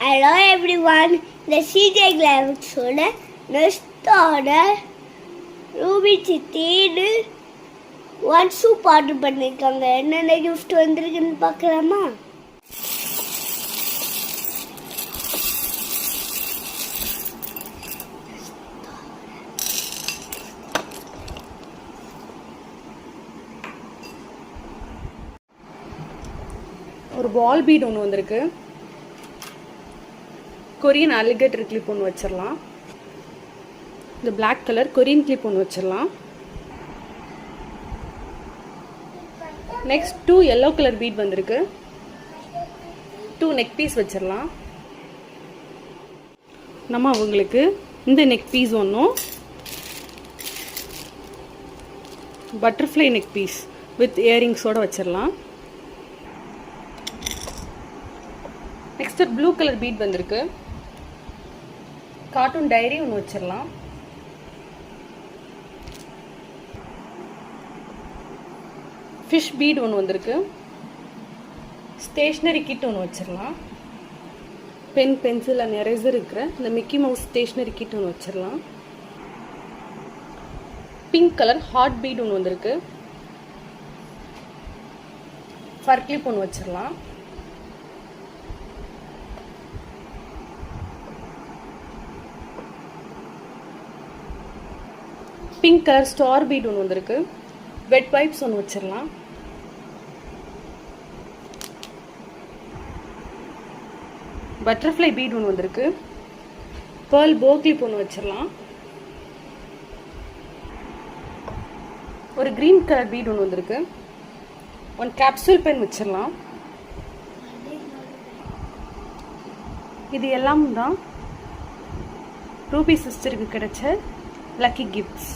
Hello everyone, the CJ Graphics next order Ruby சித்தின்னு one soup order பண்ணியிருக்காங்க. என்னென்ன gift வந்திருக்குன்னு பார்க்கலாமா? ஒரு பால் பீட் ஒன்று வந்திருக்கு. கொரியன் அலிகேட்டர் கிளிப் ஒன்று வச்சிடலாம். இந்த பிளாக் கலர் கொரியன் கிளிப் ஒன்று வச்சிடலாம். நெக்ஸ்ட் 2 எல்லோ கலர் பீட் வந்திருக்கு. 2 நெக் பீஸ் வச்சிடலாம். நம்ம அவங்களுக்கு இந்த நெக் பீஸ் ஒன்றும் பட்டர்ஃப்ளை நெக் பீஸ் வித் இயரிங்ஸோடு வச்சிடலாம். நெக்ஸ்ட் ப்ளூ கலர் பீட் வந்திருக்கு. கார்ட்டூன் டைரி ஒன்று வச்சிடலாம். ஃபிஷ் பீட் ஒன்று வந்திருக்கு. ஸ்டேஷ்னரி கிட் ஒன்று வச்சிடலாம். பென், பென்சில் அண்ட் எரேசர் இருக்கிற இந்த மிக்கி மவுஸ் ஸ்டேஷ்னரி கிட் ஒன்று வச்சிடலாம். பிங்க் கலர் ஹார்ட் பீட் ஒன்று வந்திருக்கு. ஃபர் கிளிப் ஒன்று வச்சிடலாம். பிங்க் கலர் ஸ்டார் பீட் ஒன்று வந்திருக்கு. வெட் வைப்ஸ் ஒன்று வச்சிடலாம். பட்டர்ஃப்ளை பீட் ஒன்று வந்திருக்கு. பேர்ல் போ கிளிப் ஒன்று வச்சிடலாம். ஒரு கிரீன் கலர் பீட் ஒன்று வந்திருக்கு. 1 கேப்சூல் பென் வச்சிடலாம். இது எல்லாம் தான் ரூபி சிஸ்டருக்கு கிடைச்ச லக்கி கிஃப்ட்ஸ்.